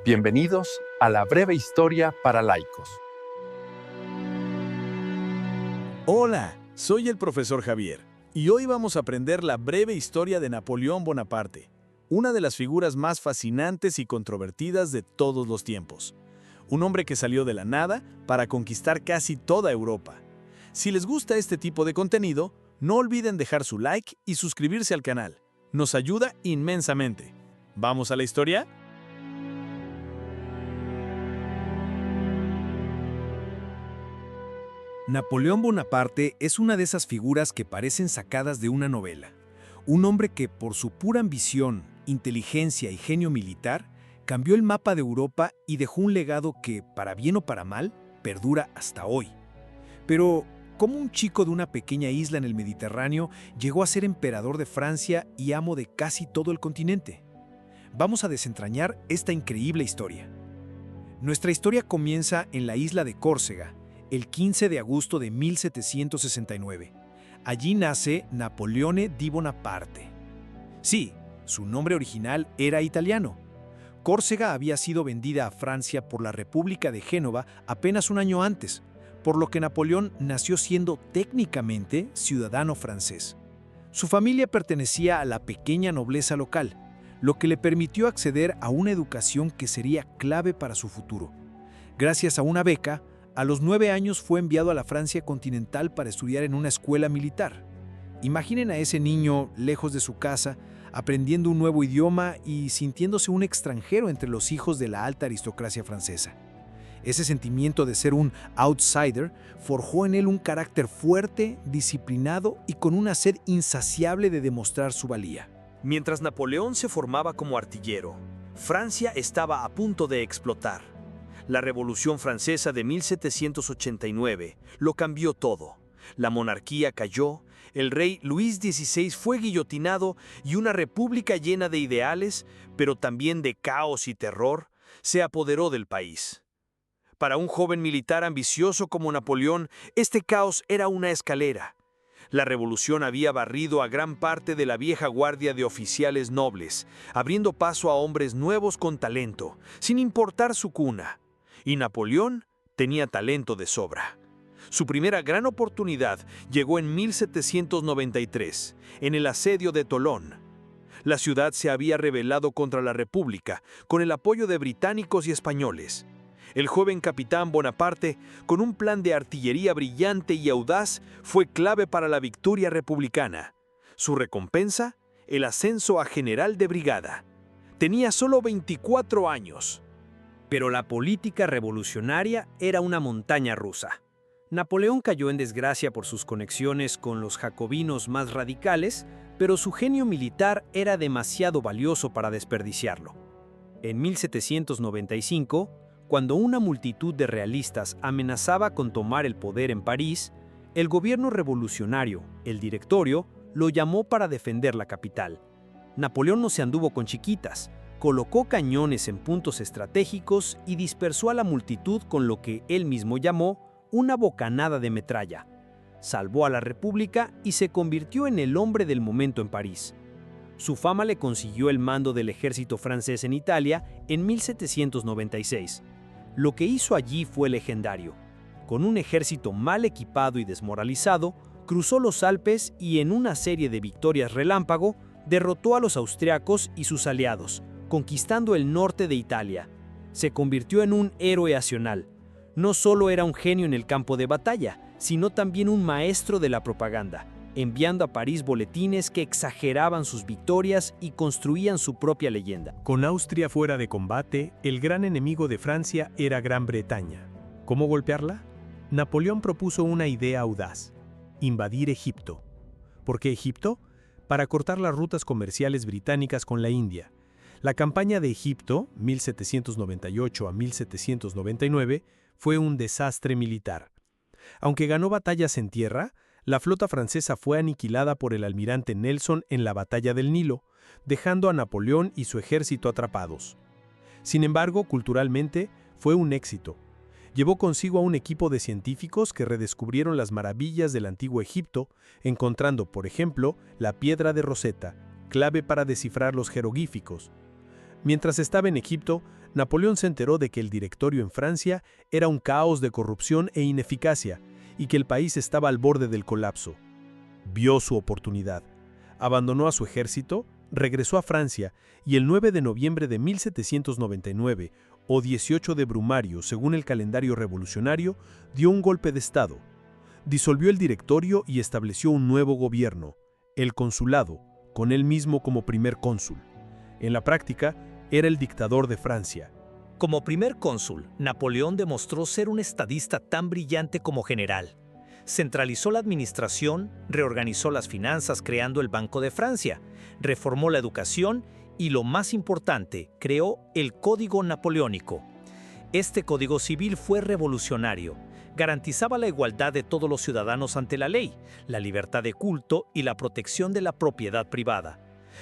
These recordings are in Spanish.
Bienvenidos a la breve historia para laicos. Hola, soy el profesor Javier y hoy vamos a aprender la breve historia de Napoleón Bonaparte, una de las figuras más fascinantes y controvertidas de todos los tiempos. Un hombre que salió de la nada para conquistar casi toda Europa. Si les gusta este tipo de contenido, no olviden dejar su like y suscribirse al canal. Nos ayuda inmensamente. ¿Vamos a la historia? Napoleón Bonaparte es una de esas figuras que parecen sacadas de una novela. Un hombre que, por su pura ambición, inteligencia y genio militar, cambió el mapa de Europa y dejó un legado que, para bien o para mal, perdura hasta hoy. Pero, ¿cómo un chico de una pequeña isla en el Mediterráneo llegó a ser emperador de Francia y amo de casi todo el continente? Vamos a desentrañar esta increíble historia. Nuestra historia comienza en la isla de Córcega, el 15 de agosto de 1769. Allí nace Napoleone di Bonaparte. Sí, su nombre original era italiano. Córcega había sido vendida a Francia por la República de Génova apenas un año antes, por lo que Napoleón nació siendo técnicamente ciudadano francés. Su familia pertenecía a la pequeña nobleza local, lo que le permitió acceder a una educación que sería clave para su futuro. Gracias a una beca, a los 9 años fue enviado a la Francia continental para estudiar en una escuela militar. Imaginen a ese niño lejos de su casa, aprendiendo un nuevo idioma y sintiéndose un extranjero entre los hijos de la alta aristocracia francesa. Ese sentimiento de ser un outsider forjó en él un carácter fuerte, disciplinado y con una sed insaciable de demostrar su valía. Mientras Napoleón se formaba como artillero, Francia estaba a punto de explotar. La Revolución Francesa de 1789 lo cambió todo. La monarquía cayó, el rey Luis XVI fue guillotinado y una república llena de ideales, pero también de caos y terror, se apoderó del país. Para un joven militar ambicioso como Napoleón, este caos era una escalera. La revolución había barrido a gran parte de la vieja guardia de oficiales nobles, abriendo paso a hombres nuevos con talento, sin importar su cuna. Y Napoleón tenía talento de sobra. Su primera gran oportunidad llegó en 1793, en el asedio de Tolón. La ciudad se había rebelado contra la República, con el apoyo de británicos y españoles. El joven capitán Bonaparte, con un plan de artillería brillante y audaz, fue clave para la victoria republicana. Su recompensa, el ascenso a general de brigada. Tenía solo 24 años. Pero la política revolucionaria era una montaña rusa. Napoleón cayó en desgracia por sus conexiones con los jacobinos más radicales, pero su genio militar era demasiado valioso para desperdiciarlo. En 1795, cuando una multitud de realistas amenazaba con tomar el poder en París, el gobierno revolucionario, el Directorio, lo llamó para defender la capital. Napoleón no se anduvo con chiquitas. Colocó cañones en puntos estratégicos y dispersó a la multitud con lo que él mismo llamó una bocanada de metralla. Salvó a la República y se convirtió en el hombre del momento en París. Su fama le consiguió el mando del ejército francés en Italia en 1796. Lo que hizo allí fue legendario. Con un ejército mal equipado y desmoralizado, cruzó los Alpes y en una serie de victorias relámpago, derrotó a los austriacos y sus aliados, conquistando el norte de Italia. Se convirtió en un héroe nacional. No solo era un genio en el campo de batalla, sino también un maestro de la propaganda, enviando a París boletines que exageraban sus victorias y construían su propia leyenda. Con Austria fuera de combate, el gran enemigo de Francia era Gran Bretaña. ¿Cómo golpearla? Napoleón propuso una idea audaz: invadir Egipto. ¿Por qué Egipto? Para cortar las rutas comerciales británicas con la India. La campaña de Egipto, 1798 a 1799, fue un desastre militar. Aunque ganó batallas en tierra, la flota francesa fue aniquilada por el almirante Nelson en la batalla del Nilo, dejando a Napoleón y su ejército atrapados. Sin embargo, culturalmente, fue un éxito. Llevó consigo a un equipo de científicos que redescubrieron las maravillas del antiguo Egipto, encontrando, por ejemplo, la piedra de Rosetta, clave para descifrar los jeroglíficos. Mientras estaba en Egipto, Napoleón se enteró de que el directorio en Francia era un caos de corrupción e ineficacia y que el país estaba al borde del colapso. Vio su oportunidad. Abandonó a su ejército, regresó a Francia y el 9 de noviembre de 1799, o 18 de Brumario según el calendario revolucionario, dio un golpe de Estado. Disolvió el directorio y estableció un nuevo gobierno, el consulado, con él mismo como primer cónsul. En la práctica, era el dictador de Francia. Como primer cónsul, Napoleón demostró ser un estadista tan brillante como general. Centralizó la administración, reorganizó las finanzas creando el Banco de Francia, reformó la educación y, lo más importante, creó el Código Napoleónico. Este código civil fue revolucionario. Garantizaba la igualdad de todos los ciudadanos ante la ley, la libertad de culto y la protección de la propiedad privada.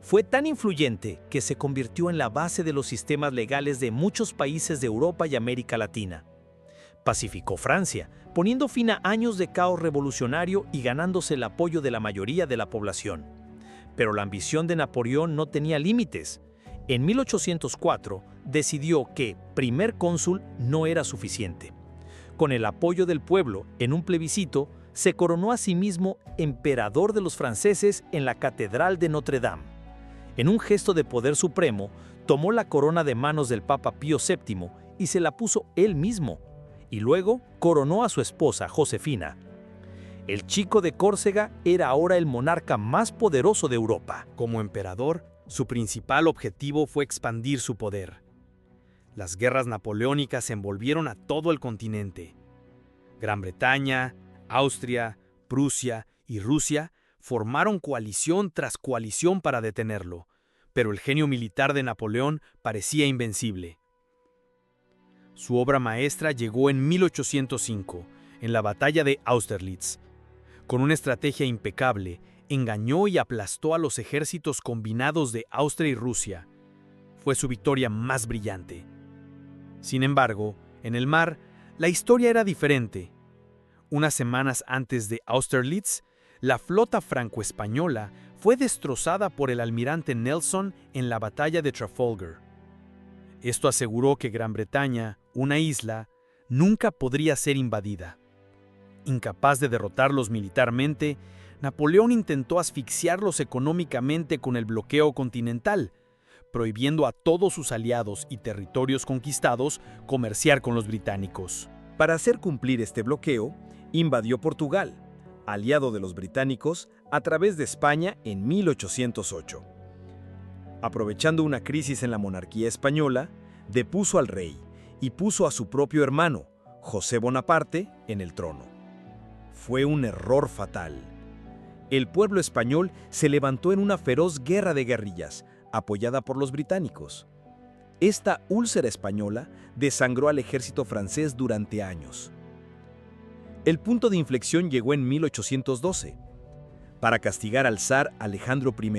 Fue tan influyente que se convirtió en la base de los sistemas legales de muchos países de Europa y América Latina. Pacificó Francia, poniendo fin a años de caos revolucionario y ganándose el apoyo de la mayoría de la población. Pero la ambición de Napoleón no tenía límites. En 1804 decidió que primer cónsul no era suficiente. Con el apoyo del pueblo, en un plebiscito, se coronó a sí mismo emperador de los franceses en la Catedral de Notre Dame. En un gesto de poder supremo, tomó la corona de manos del Papa Pío VII y se la puso él mismo, y luego coronó a su esposa, Josefina. El Chico de Córcega era ahora el monarca más poderoso de Europa. Como emperador, su principal objetivo fue expandir su poder. Las guerras napoleónicas envolvieron a todo el continente. Gran Bretaña, Austria, Prusia y Rusia formaron coalición tras coalición para detenerlo, pero el genio militar de Napoleón parecía invencible. Su obra maestra llegó en 1805, en la batalla de Austerlitz. Con una estrategia impecable, engañó y aplastó a los ejércitos combinados de Austria y Rusia. Fue su victoria más brillante. Sin embargo, en el mar, la historia era diferente. Unas semanas antes de Austerlitz, la flota franco-española fue destrozada por el almirante Nelson en la batalla de Trafalgar. Esto aseguró que Gran Bretaña, una isla, nunca podría ser invadida. Incapaz de derrotarlos militarmente, Napoleón intentó asfixiarlos económicamente con el bloqueo continental, prohibiendo a todos sus aliados y territorios conquistados comerciar con los británicos. Para hacer cumplir este bloqueo, invadió Portugal, aliado de los británicos, a través de España en 1808. Aprovechando una crisis en la monarquía española, depuso al rey y puso a su propio hermano, José Bonaparte, en el trono. Fue un error fatal. El pueblo español se levantó en una feroz guerra de guerrillas, apoyada por los británicos. Esta úlcera española desangró al ejército francés durante años. El punto de inflexión llegó en 1812. Para castigar al zar Alejandro I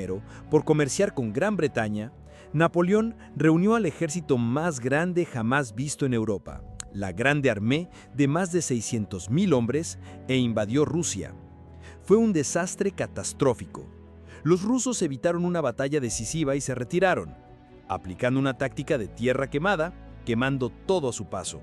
por comerciar con Gran Bretaña, Napoleón reunió al ejército más grande jamás visto en Europa, la Grande Armée de más de 600.000 hombres, e invadió Rusia. Fue un desastre catastrófico. Los rusos evitaron una batalla decisiva y se retiraron, aplicando una táctica de tierra quemada, quemando todo a su paso.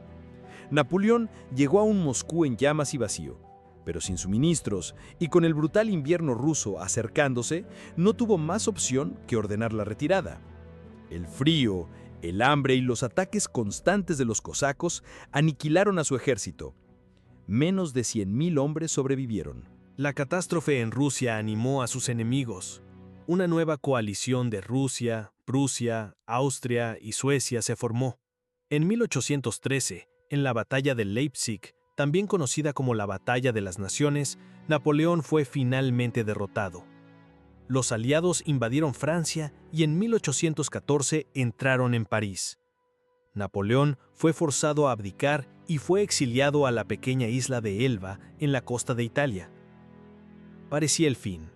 Napoleón llegó a un Moscú en llamas y vacío, pero sin suministros y con el brutal invierno ruso acercándose, no tuvo más opción que ordenar la retirada. El frío, el hambre y los ataques constantes de los cosacos aniquilaron a su ejército. Menos de 100.000 hombres sobrevivieron. La catástrofe en Rusia animó a sus enemigos. Una nueva coalición de Rusia, Prusia, Austria y Suecia se formó. En 1813, en la batalla de Leipzig, también conocida como la Batalla de las Naciones, Napoleón fue finalmente derrotado. Los aliados invadieron Francia y en 1814 entraron en París. Napoleón fue forzado a abdicar y fue exiliado a la pequeña isla de Elba en la costa de Italia. Parecía el fin.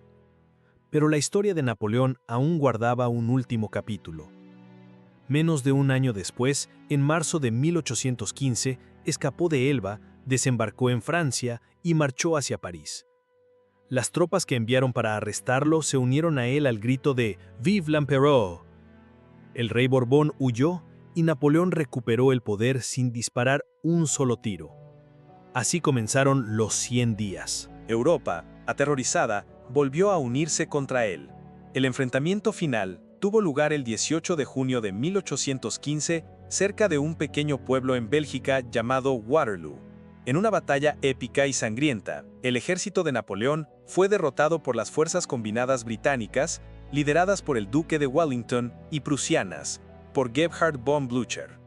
Pero la historia de Napoleón aún guardaba un último capítulo. Menos de un año después, en marzo de 1815, escapó de Elba, desembarcó en Francia y marchó hacia París. Las tropas que enviaron para arrestarlo se unieron a él al grito de «Vive l'Empereur». El rey Borbón huyó y Napoleón recuperó el poder sin disparar un solo tiro. Así comenzaron los 100 días. Europa, aterrorizada, volvió a unirse contra él. El enfrentamiento final tuvo lugar el 18 de junio de 1815 cerca de un pequeño pueblo en Bélgica llamado Waterloo. En una batalla épica y sangrienta, el ejército de Napoleón fue derrotado por las fuerzas combinadas británicas, lideradas por el duque de Wellington, y prusianas, por Gebhard von Blücher.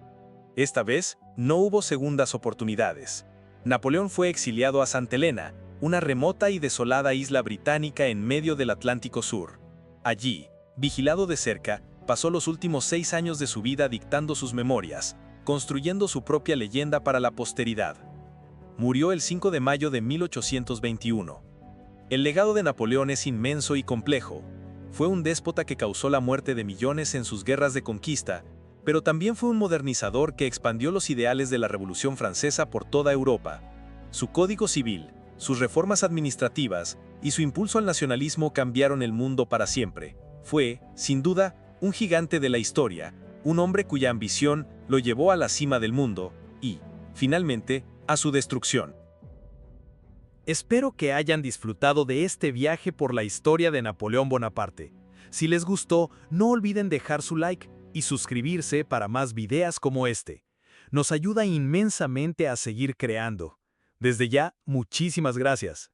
Esta vez, no hubo segundas oportunidades. Napoleón fue exiliado a Santa Helena, una remota y desolada isla británica en medio del Atlántico Sur. Allí, vigilado de cerca, pasó los últimos 6 años de su vida dictando sus memorias, construyendo su propia leyenda para la posteridad. Murió el 5 de mayo de 1821. El legado de Napoleón es inmenso y complejo. Fue un déspota que causó la muerte de millones en sus guerras de conquista, pero también fue un modernizador que expandió los ideales de la Revolución Francesa por toda Europa. Su código civil, sus reformas administrativas y su impulso al nacionalismo cambiaron el mundo para siempre. Fue, sin duda, un gigante de la historia, un hombre cuya ambición lo llevó a la cima del mundo y, finalmente, a su destrucción. Espero que hayan disfrutado de este viaje por la historia de Napoleón Bonaparte. Si les gustó, no olviden dejar su like y suscribirse para más videos como este. Nos ayuda inmensamente a seguir creando. Desde ya, muchísimas gracias.